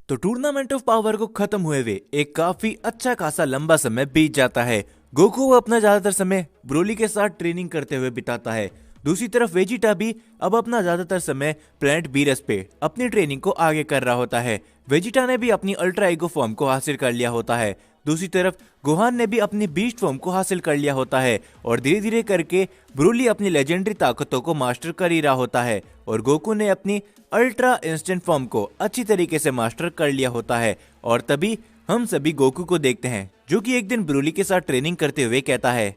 तो tournament of power को खत्म हुए हुए एक काफी अच्छा खासा लंबा समय बीत जाता है। गोकू अपना ज्यादातर समय ब्रोली के साथ ट्रेनिंग करते हुए बिताता है। दूसरी तरफ वेजिटा भी अब अपना ज्यादातर समय प्लैनेट बीरस पे अपनी ट्रेनिंग को आगे कर रहा होता है। वेजिटा ने भी अपनी अल्ट्रा ईगो फॉर्म को हासिल कर लिया होता है। दूसरी तरफ गोहान ने भी अपनी बीस्ट फॉर्म को हासिल कर लिया होता है और धीरे धीरे करके ब्रोली अपनी लेजेंडरी ताकतों को मास्टर कर ही रहा होता है और गोकू ने अपनी अल्ट्रा इंस्टेंट फॉर्म को अच्छी तरीके से मास्टर कर लिया होता है। और तभी हम सभी गोकू को देखते हैं जो कि एक दिन ब्रोली के साथ ट्रेनिंग करते हुए कहता है,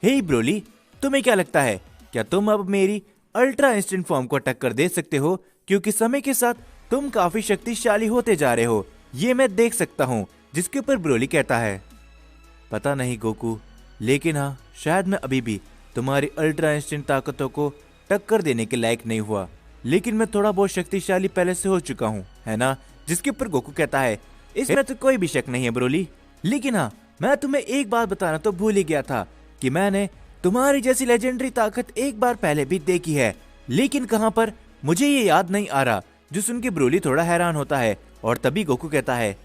हे ब्रोली, तुम्हें क्या लगता है, क्या तुम अब मेरी अल्ट्रा इंस्टेंट फॉर्म को टक्कर दे सकते हो? क्योंकि समय के साथ तुम काफी शक्तिशाली होते जा रहे हो, ये मैं देख सकता हूँ। जिसके ऊपर ब्रोली कहता है, पता नहीं गोकू, लेकिन हाँ, शायद मैं अभी भी तुम्हारी अल्ट्रा इंस्टेंट ताकतों को टक्कर देने के लायक नहीं हुआ, लेकिन मैं थोड़ा बहुत शक्तिशाली पहले से हो चुका हूँ, है ना? जिसके ऊपर गोकू कहता है, इसमें तो कोई भी शक नहीं है ब्रोली, लेकिन हाँ, मैं तुम्हें एक बात बताना तो भूल ही गया था कि मैंने तुम्हारी जैसी लेजेंडरी ताकत एक बार पहले भी देखी है, लेकिन कहाँ पर, मुझे ये याद नहीं आ रहा। जो सुन के ब्रोली थोड़ा हैरान होता है और तभी गोकू कहता है,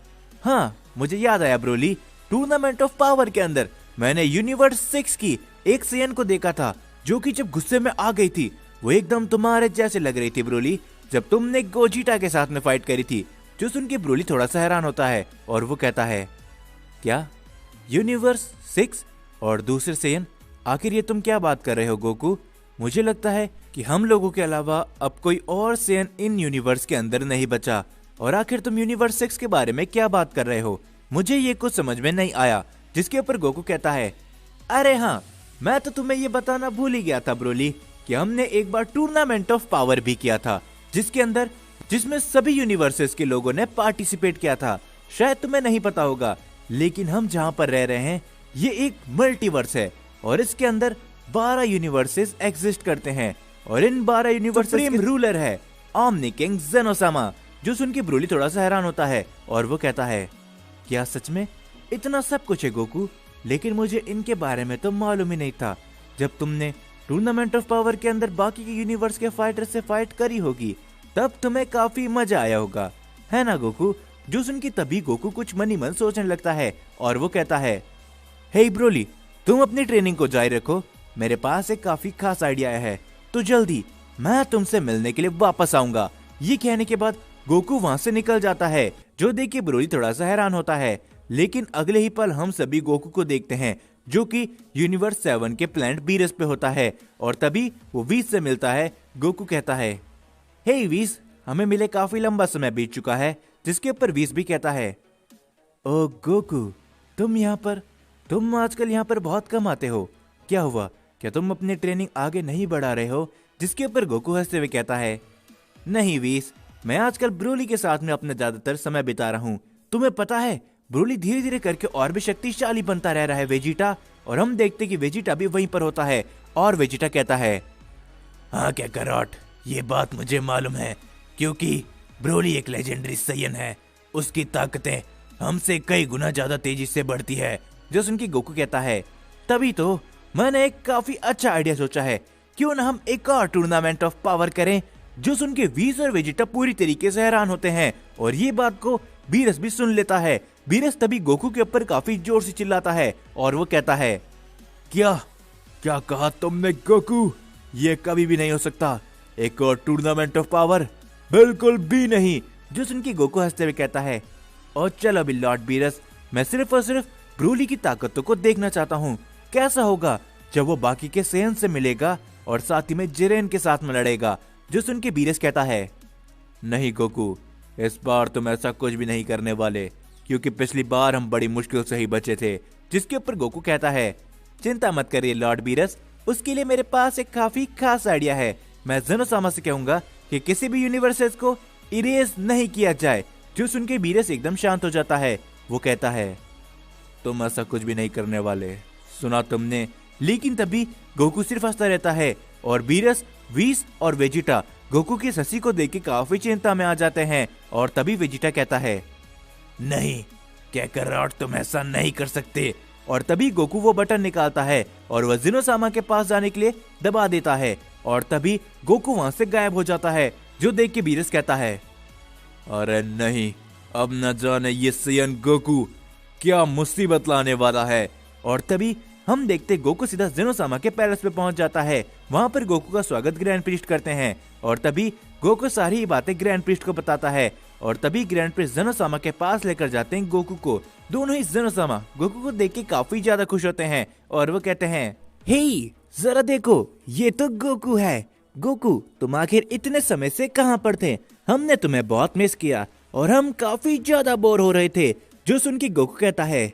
हाँ, मुझे याद आया ब्रोली, टूर्नामेंट ऑफ पावर के अंदर मैंने यूनिवर्स 6 की एक सेयन को देखा था जो कि जब गुस्से में आ गई थी वो एकदम तुम्हारे जैसे लग रही थी ब्रोली, जब तुमने गोजीटा के साथ में फाइट करी थी। जो सुन के ब्रोली थोड़ा सा हैरान होता है और वो कहता है, क्या यूनिवर्स 6 और दूसरे सेयन? आखिर ये तुम क्या बात कर रहे हो गोकू? मुझे लगता है कि हम लोगों के अलावा अब कोई और सेयन इन यूनिवर्स के अंदर नहीं बचा। और आखिर तुम यूनिवर्स 6 के बारे में क्या बात कर रहे हो? मुझे ये कुछ समझ में नहीं आया। जिसके ऊपर गोकू कहता है, अरे हाँ, मैं तो तुम्हें ये बताना भूल ही गया था ब्रोली कि हमने एक बार टूर्नामेंट ऑफ पावर भी किया था जिसमें सभी यूनिवर्सेस के लोगों ने पार्टिसिपेट किया था। शायद तुम्हें नहीं पता होगा, लेकिन हम जहाँ पर रह रहे हैं ये एक मल्टीवर्स है और इसके अंदर 12 यूनिवर्सेस एग्जिस्ट करते हैं और इन 12 यूनिवर्सेस के रूलर है ओमनी किंग जेनोसामा। जो सुन के ब्रोली थोड़ा सा हैरान होता है और वो कहता है, क्या सच में इतना सब कुछ है गोकू? लेकिन मुझे इनके बारे में तो मालूम ही नहीं था। जब तुमने टूर्नामेंट ऑफ पावर के अंदर बाकी के यूनिवर्स के फाइटर से फाइट करी होगी तब तुम्हें काफी मजा आया होगा, है ना गोकू? जो सुन के तभी गोकू कुछ मन ही मन सोचने लगता है और वो कहता है, हे ब्रोली, तुम अपनी ट्रेनिंग को जारी रखो, मेरे पास एक काफी खास आइडिया है, तो जल्दी मैं तुमसे मिलने के लिए वापस आऊंगा। ये कहने के बाद गोकू वहां से निकल जाता है। जो देख के ब्रोली थोड़ा सा हैरान होता है, लेकिन अगले ही पल हम सभी गोकू को देखते हैं जो कि यूनिवर्स 7 के प्लैनेट बीरस पे होता है और तभी वो वीस से मिलता है। गोकू कहता है, हे वीस, हमें मिले काफी लंबा समय बीत चुका है। जिसके ऊपर वीस भी कहता है, ओ गोकू, तुम आजकल यहाँ पर बहुत कम आते हो, क्या हुआ? क्या तुम अपनी ट्रेनिंग आगे नहीं बढ़ा रहे हो? जिसके ऊपर गोकू हंसते हुए कहता है, नहीं वीस, मैं आजकल ब्रोली के साथ में अपना ज्यादातर समय बिता रहा हूँ। तुम्हें पता है, ब्रोली धीरे धीरे करके और भी शक्तिशाली बनता रह रहा है वेजिटा, और हम देखते कि वेजिटा भी वहीं पर होता है। और वेजिटा कहता है, हाँ क्या करॉट, ये बात मुझे मालूम है, क्योंकि ब्रोली एक लेजेंडरी सैयन है, उसकी ताकतें हमसे कई गुना ज्यादा तेजी से बढ़ती है। जो सुन के गोकू कहता है, तभी तो मैंने एक काफी अच्छा आइडिया सोचा है, क्यों ना हम एक और टूर्नामेंट ऑफ पावर करें। जो सुन के वीस और वेजिटा पूरी तरीके से हैरान होते हैं और ये बात को बीरस भी सुन लेता है। बीरस तभी गोकू के ऊपर काफी जोर से चिल्लाता है और वो कहता है, क्या कहा तुमने गोकू? ये कभी भी नहीं हो सकता, एक और टूर्नामेंट ऑफ पावर, बिल्कुल भी नहीं। जो सुन के गोकू हंसते हुए कहता है, और चलो अभी लॉर्ड बीरस, मैं सिर्फ और सिर्फ ब्रोली की ताकतों को देखना चाहता हूँ। कैसा होगा जब वो बाकी के सेयन से मिलेगा और साथ ही में जिरेन के साथ में लड़ेगा। जो सुन के बीरस कहता है, नहीं गोकू, इस बार तुम ऐसा कुछ भी नहीं करने वाले, क्योंकि पिछली बार हम बड़ी मुश्किल से ही बचे थे। जिसके ऊपर गोकू कहता है, चिंता मत करिए लॉर्ड बीरस, उसके लिए मेरे पास एक काफी खास आइडिया है। मैं जेनोसामा से कहूंगा कि किसी भी यूनिवर्सेस को इरेज नहीं किया जाए। जो सुन के बीरस एकदम शांत हो जाता है। वो कहता है, तुम ऐसा कुछ भी नहीं करने वाले, सुना तुमने? लेकिन तभी गोकू सिर्फ हंसता रहता है और बीरस, वीस और वेजिटा गोकू की हंसी को देख के काफी चिंता में आ जाते हैं। और तभी वेजिटा कहता है, नहीं कैकरॉट, तुम ऐसा नहीं कर सकते। और तभी गोकू वो बटन निकालता है और वह जेनोसामा के पास जाने के लिए दबा देता है और तभी गोकू वहां से गायब हो जाता है। जो देख के बीरस कहता है, अरे नहीं, अब न जाने ये सैयन गोकू क्या मुसीबत लाने वाला है। और तभी हम देखते गोकू सीधा जेनोसामा के पैलेस पे पहुंच जाता है। वहां पर गोकू का स्वागत ग्रैंड प्रीस्ट करते हैं और तभी गोकू सारी बातें ग्रैंड प्रीस्ट को बताता है और तभी ग्रैंड प्रीस्ट जेनोसामा के पास लेकर जाते हैं गोकू को। दोनों ही जेनोसामा गोकू को देख के काफी ज्यादा खुश होते हैं और वो कहते हैं, हे जरा देखो, ये तो गोकू है। गोकू, तुम आखिर इतने समय से कहां पर थे? हमने तुम्हें बहुत मिस किया और हम काफी ज्यादा बोर हो रहे थे। जो सुन के गोकू कहता है,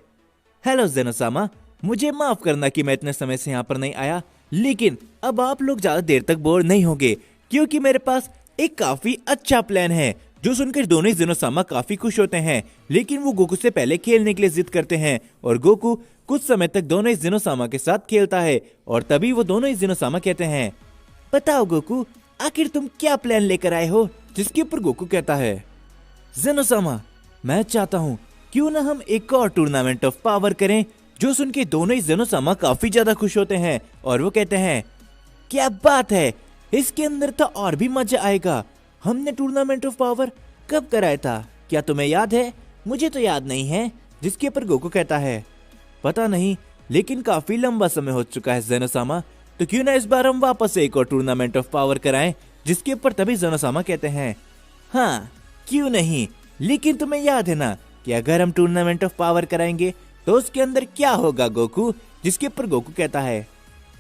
हेलो जेनोसामा, मुझे माफ करना कि मैं इतने समय से यहाँ पर नहीं आया, लेकिन अब आप लोग ज्यादा देर तक बोर नहीं होंगे क्योंकि मेरे पास एक काफी अच्छा प्लान है। जो सुनकर दोनों ही जेनोसामा काफी खुश होते हैं, लेकिन वो गोकू से पहले खेलने के लिए जिद करते हैं और गोकू कुछ समय तक दोनों ही जेनोसामा के साथ खेलता है और तभी वो दोनों ही जेनोसामा कहते हैं, बताओ गोकू, आखिर तुम क्या प्लान लेकर आए हो? जिसके ऊपर गोकू कहता है, जेनोसामा, मैं चाहता हूँ क्यों ना हम एक और टूर्नामेंट ऑफ पावर करें। जो सुन के दोनों ही जेनोसामा काफी ज्यादा खुश होते हैं और वो कहते हैं, क्या बात है, इसके अंदर तो और भी मजा आएगा। हमने टूर्नामेंट ऑफ पावर कब कराया था, क्या तुम्हें याद है? मुझे तो याद नहीं है। जिसके ऊपर गोकू कहता है, पता नहीं, लेकिन काफी लंबा समय हो चुका है जेनोसामा, तो क्यों ना इस बार हम वापस से एक और टूर्नामेंट ऑफ पावर कराएं। जिसके ऊपर तभी जेनोसामा कहते हैं, हाँ क्यों नहीं, लेकिन तुम्हें याद है ना कि अगर हम टूर्नामेंट ऑफ पावर कराएंगे तो उसके अंदर क्या होगा गोकू? जिसके ऊपर गोकू कहता है,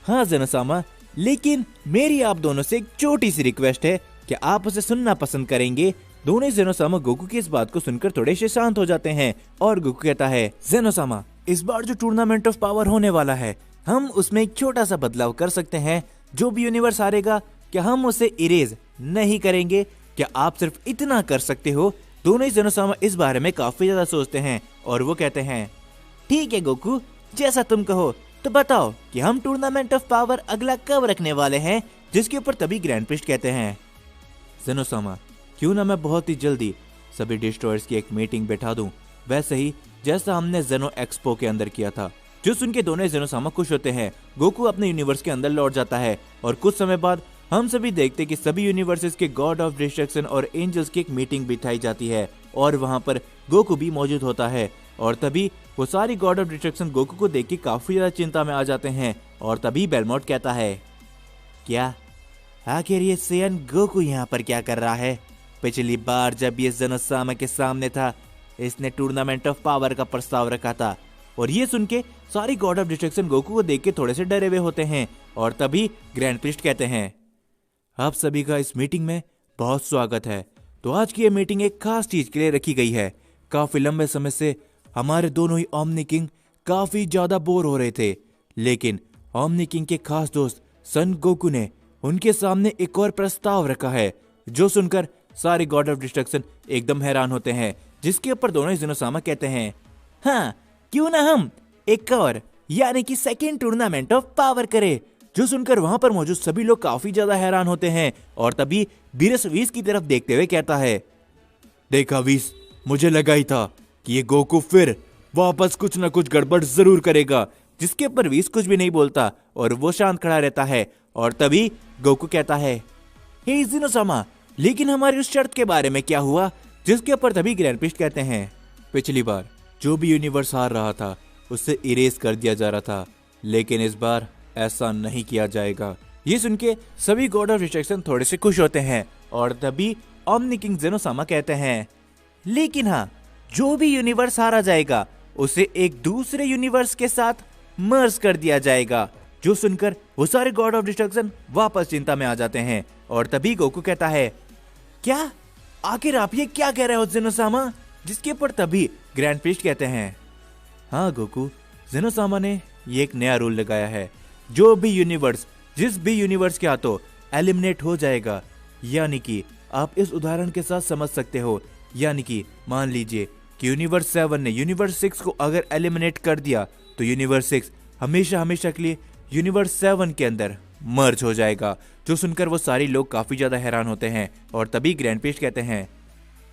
हाँ जेनोसामा, लेकिन मेरी आप दोनों से एक छोटी सी रिक्वेस्ट है कि आप उसे सुनना पसंद करेंगे। दोनों ही जेनोसामा गोकू की इस बात को सुनकर थोड़े से शांत हो जाते हैं और गोकू कहता है, जेनोसामा, इस बार जो टूर्नामेंट ऑफ पावर होने वाला है, हम उसमें एक छोटा सा बदलाव कर सकते हैं। जो भी यूनिवर्स हारेगा, क्या हम उसे इरेज नहीं करेंगे? क्या आप सिर्फ इतना कर सकते हो? दोनों ही जेनोसामा इस बारे में काफी ज्यादा सोचते हैं और वो कहते हैं, ठीक है गोकू, जैसा तुम कहो, तो बताओ कि हम टूर्नामेंट ऑफ पावर अगला कब रखने वाले हैं? जिसके ऊपर तभी ग्रैंड प्रीस्ट कहते हैं, जेनोसामा, क्यों ना मैं बहुत ही जल्दी सभी डिस्ट्रॉयर्स की एक मीटिंग बैठा दूं, वैसे ही जैसा हमने जेनो एक्सपो के अंदर किया था। जो सुन के दोनों जेनोसामा खुश होते हैं। गोकू अपने यूनिवर्स के अंदर लौट जाता है और कुछ समय बाद हम सभी देखते कि सभी यूनिवर्सेस के गॉड ऑफ डिस्ट्रक्शन और एंजल्स की एक मीटिंग बिठाई जाती है और वहां पर गोकू भी मौजूद होता है और तभी वो सारी गॉड ऑफ डिस्ट्रक्शन गोकू को देख के काफी ज्यादा चिंता में आ जाते हैं और तभी बेलमोट कहता है, क्या आखिर ये सैयन गोकू यहाँ पर क्या कर रहा है? पिछली बार जब ये जेनोसामा के सामने था, इसने टूर्नामेंट ऑफ पावर का प्रस्ताव रखा था। और ये सुन के सारी गॉड ऑफ डिस्ट्रक्शन गोकू को देख के थोड़े से डरे हुए होते हैं और तभी ग्रैंड प्रीस्ट कहते हैं, आप सभी का इस मीटिंग में बहुत स्वागत है। तो आज की ये मीटिंग एक खास चीज के लिए रखी गई है। काफी लंबे समय से हमारे दोनों ही ओमनी किंग काफी ज्यादा बोर हो रहे थे, लेकिन ओमनी किंग के खास दोस्त सन गोकू ने उनके सामने एक और प्रस्ताव रखा है। जो सुनकर सारे गॉड ऑफ डिस्ट्रक्शन एकदम हैरान होते हैं। जिसके ऊपर दोनों ही जेनोसामा कहते हैं, हाँ क्यों ना हम एक और यानी कि सेकेंड टूर्नामेंट ऑफ पावर करें। जो सुनकर वहां पर मौजूद सभी लोग काफी ज्यादा हैरान होते हैं और तभी बीरस वीस की तरफ देखते हुए कहता है, देखा वीस, मुझे लगा ही था कि ये गोकू फिर वापस कुछ ना कुछ गड़बड़ जरूर करेगा। जिसके ऊपर वीस कुछ भी नहीं बोलता और वो शांत खड़ा रहता है और तभी गोकू कहता है, हे जेनोसामा, लेकिन हमारी उस शर्त के बारे में क्या हुआ? जिसके ऊपर तभी ग्रैंड प्रीस्ट कहते हैं, पिछली बार जो भी यूनिवर्स हार रहा था उससे इरेज कर दिया जा रहा था, लेकिन इस बार ऐसा नहीं किया जाएगा। ये सुन के सभी गॉड ऑफ डिस्ट्रक्शन थोड़े से खुश होते हैं और तभी ओमनी किंग जेनोसामा कहते हैं, लेकिन हाँ, जो भी यूनिवर्स हारा जाएगा उसे एक दूसरे यूनिवर्स के साथ मर्ज कर दिया जाएगा। जो सुनकर वो सारे गॉड ऑफ डिस्ट्रक्शन वापस चिंता में आ जाते हैं और तभी गोकू कहता है, क्या आखिर आप ये क्या कह रहे हो जेनोसामा? जिसके ऊपर तभी ग्रैंड प्रीस्ट कहते हैं, हाँ गोकू, जेनोसामा ने ये एक नया रूल लगाया है, जो भी यूनिवर्स जिस भी यूनिवर्स के हाथों एलिमिनेट हो जाएगा, यानी कि आप इस उदाहरण के साथ समझ सकते हो, यानी कि मान लीजिए कि यूनिवर्स 7 ने यूनिवर्स 6 को अगर एलिमिनेट कर दिया तो यूनिवर्स 6 हमेशा हमेशा के लिए यूनिवर्स 7 के अंदर मर्ज हो जाएगा। जो सुनकर वो सारे लोग काफी ज्यादा हैरान होते हैं और तभी ग्रैंड प्रीस्ट कहते हैं,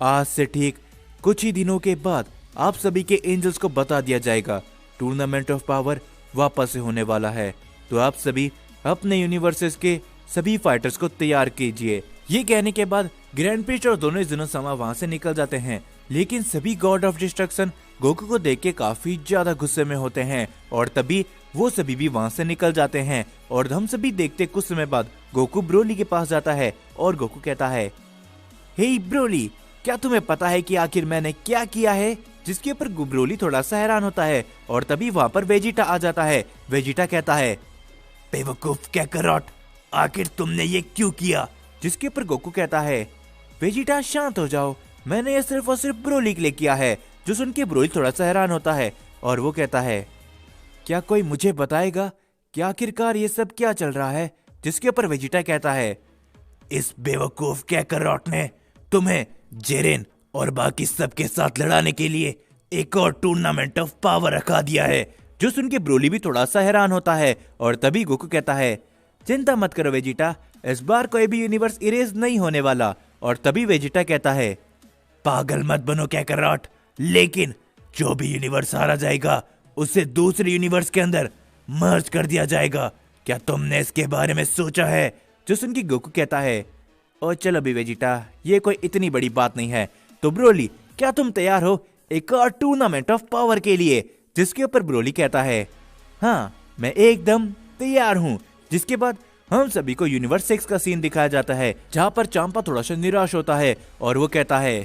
आज से ठीक कुछ ही दिनों के बाद आप सभी के एंजल्स को बता दिया जाएगा टूर्नामेंट ऑफ पावर वापस से होने वाला है, तो आप सभी अपने यूनिवर्सेस के सभी फाइटर्स को तैयार कीजिए। ये कहने के बाद ग्रैंड प्रीस्ट और दोनों जेनोसामा वहां से निकल जाते हैं लेकिन सभी गॉड ऑफ डिस्ट्रक्शन गोकू को देख के काफी ज्यादा गुस्से में होते हैं और तभी वो सभी भी वहां से निकल जाते हैं। और हम सभी देखते कुछ समय बाद गोकू ब्रोली के पास जाता है और गोकू कहता है, हे ब्रोली, क्या तुम्हें पता है कि आखिर मैंने क्या किया है? जिसके ऊपर ब्रोली थोड़ा सा हैरान होता है और तभी वहां पर वेजिटा आ जाता है। वेजिटा कहता है, बेवकूफ कैकरॉट, आखिर तुमने ये क्यों किया? जिसके ऊपर गोकू कहता है, वेजिटा शांत हो जाओ, मैंने ये सिर्फ और सिर्फ ब्रोली के लिए किया है। जो सुन के ब्रोली थोड़ा सा हैरान होता है और वो कहता है, क्या कोई मुझे बताएगा कि आखिरकार ये सब क्या चल रहा है? जिसके ऊपर वेजिटा कहता है, इस बेवकूफ कैकरॉट ने तुम्हें जेरेन और बाकी सबके साथ लड़ाने के लिए एक और टूर्नामेंट ऑफ पावर रखा दिया है। जो सुन के ब्रोली भी थोड़ा सा हैरान होता है और तभी गोकू कहता है, चिंता मत करो वेजिटा, इस बार कोई भी यूनिवर्स इरेज नहीं होने वाला। और तभी वेजिटा कहता है, पागल मत बनो कैकरॉट, लेकिन जो भी यूनिवर्स हारा जाएगा उसे दूसरे यूनिवर्स के अंदर मर्ज कर दिया जाएगा। क्या तुमने इसके बारे में सोचा है? जो सुन के गोकू कहता है, ओ चलो भी वेजिटा, ये कोई इतनी बड़ी बात नहीं है। तो ब्रोली, क्या तुम तैयार हो एक और टूर्नामेंट ऑफ पावर के लिए? जिसके ऊपर ब्रोली कहता है, हाँ मैं एकदम तैयार हूँ। जिसके बाद हम सभी को यूनिवर्स 6 का सीन दिखाया जाता है, जहाँ पर चांपा थोड़ा सा निराश होता है और वो कहता है,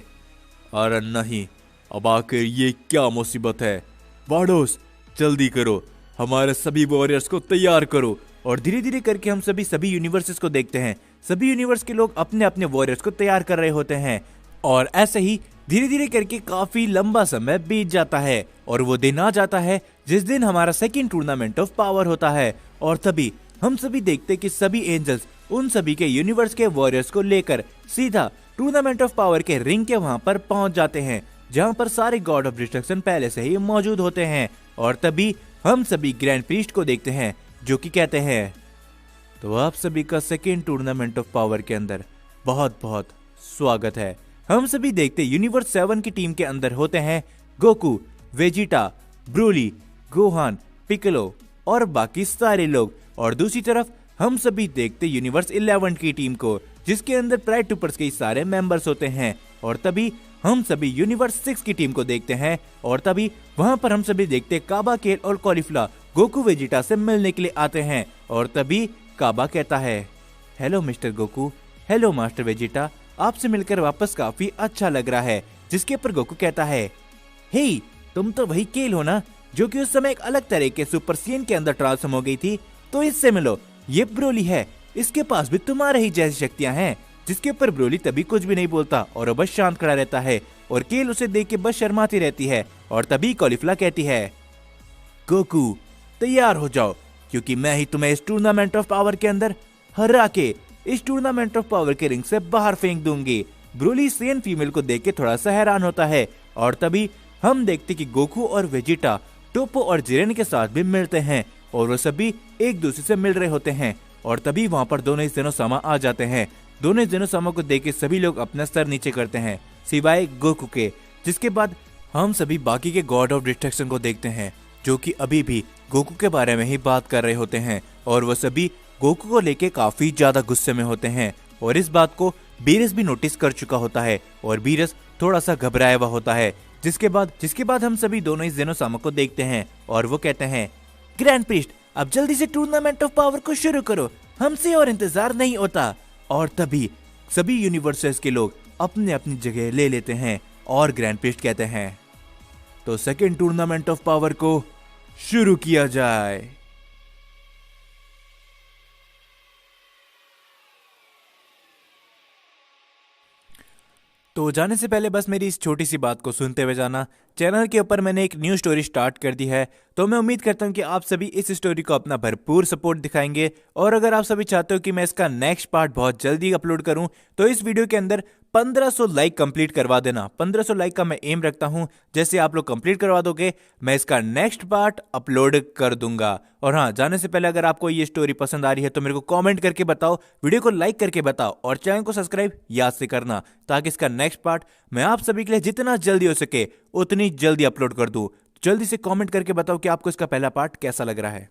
अरे नहीं, अब आखिर ये क्या मुसीबत है? वाडोस, जल्दी करो, हमारे सभी वॉरियर्स को तैयार करो। और धीरे धीरे करके हम सभी यूनिवर्सेस को देखते हैं। सभी यूनिवर्स के लोग अपने अपने वॉरियर्स को तैयार कर रहे होते हैं और ऐसे ही धीरे धीरे करके काफी लंबा समय बीत जाता है और वो दिन आ जाता है जिस दिन हमारा सेकंड टूर्नामेंट ऑफ पावर होता है। और तभी हम सभी देखते कि सभी एंजल्स उन सभी के यूनिवर्स के वॉरियर्स को लेकर सीधा टूर्नामेंट ऑफ पावर के रिंग के वहां पर पहुंच जाते हैं, जहां पर सारे गॉड ऑफ डिस्ट्रक्शन पहले से ही मौजूद होते हैं। और तभी हम सभी ग्रैंड प्रीस्ट को देखते हैं जो कि कहते हैं, तो आप सभी का सेकेंड टूर्नामेंट ऑफ पावर के अंदर बहुत बहुत स्वागत है। हम सभी देखते यूनिवर्स 7 की टीम के अंदर होते हैं Goku, Vegeta, Broly, Gohan, Piccolo और बाकी सारे लोग। और दूसरी तरफ हम सभी देखते यूनिवर्स 11 की टीम को, जिसके अंदर प्राइड टूपर्स के सारे मेंबर्स होते हैं। और तभी हम सभी यूनिवर्स 6 की टीम को देखते हैं और तभी वहां पर हम सभी देखते काबा, केल और कॉलीफ्ला गोकू वेजिटा से मिलने के लिए आते हैं। और तभी काबा कहता है, hello mister Goku, hello master Vegeta, आपसे मिलकर वापस काफी अच्छा लग रहा है। जिसके ऊपर गोकू कहता है, हे तुम तो वही केल हो ना जो कि उस समय एक अलग तरह के सुपर सीन के अंदर ट्रांसफॉर्म हो गई थी? तो इससे मिलो, ये ब्रोली है, इसके पास भी तुम्हारे ही जैसी शक्तियां हैं। जिसके ऊपर ब्रोली तभी कुछ भी नहीं बोलता और बस शांत खड़ा रहता है और केल उसे देख के बस शर्माती रहती है। और तभी कॉलीफ्ला कहती है, गोकू तैयार हो जाओ, क्योंकि मैं ही तुम्हें इस टूर्नामेंट ऑफ पावर के अंदर हरा के इस टूर्नामेंट ऑफ पावर के रिंग से बाहर फेंक दूंगी। ब्रोली सेन फीमेल को देख के थोड़ा सा हैरान होता है और तभी हम देखते कि गोकू और वेजिटा टोपो और जिरेन के साथ भी मिलते हैं और वो सभी एक दूसरे से मिल रहे होते हैं। और तभी वहां पर दोनों जेनोसामा आ जाते हैं। दोनों जेनोसामा को देख के सभी लोग अपना सर नीचे करते हैं सिवाय गोकू के। जिसके बाद हम सभी बाकी के गॉड ऑफ डिस्ट्रक्शन को देखते हैं जो कि अभी भी गोकू के बारे में ही बात कर रहे होते हैं और वो सभी गोकू को लेके काफी ज्यादा गुस्से में होते हैं। और इस बात को बीरस भी नोटिस कर चुका होता है और बीरस थोड़ा सा घबराया हुआ होता है। जिसके बाद हम सभी दोनों ही जेनोसामा को देखते हैं और वो कहते हैं, ग्रैंड प्रीस्ट अब जल्दी से टूर्नामेंट ऑफ पावर को शुरू करो, हमसे और इंतजार नहीं होता। और तभी सभी यूनिवर्सेस के लोग अपने अपनी जगह ले लेते हैं और ग्रैंड प्रीस्ट कहते हैं, तो सेकेंड टूर्नामेंट ऑफ पावर को शुरू किया जाए। तो जाने से पहले बस मेरी इस छोटी सी बात को सुनते हुए जाना। चैनल के ऊपर मैंने एक न्यू स्टोरी स्टार्ट कर दी है, तो मैं उम्मीद करता हूं कि आप सभी इस स्टोरी को अपना भरपूर सपोर्ट दिखाएंगे। और अगर आप सभी चाहते हो कि मैं इसका नेक्स्ट पार्ट बहुत जल्दी अपलोड करूं, तो इस वीडियो के अंदर 1500 लाइक कंप्लीट करवा देना। 1500 लाइक का मैं एम रखता हूं। जैसे आप लोग कंप्लीट करवा दोगे, मैं इसका नेक्स्ट पार्ट अपलोड कर दूंगा। और हाँ, जाने से पहले अगर आपको ये स्टोरी पसंद आ रही है तो मेरे को कमेंट करके बताओ, वीडियो को लाइक करके बताओ और चैनल को सब्सक्राइब याद से करना, ताकि इसका नेक्स्ट पार्ट मैं आप सभी के लिए जितना जल्दी हो सके उतनी जल्दी अपलोड कर दूं। जल्दी से कमेंट करके बताओ कि आपको इसका पहला पार्ट कैसा लग रहा है।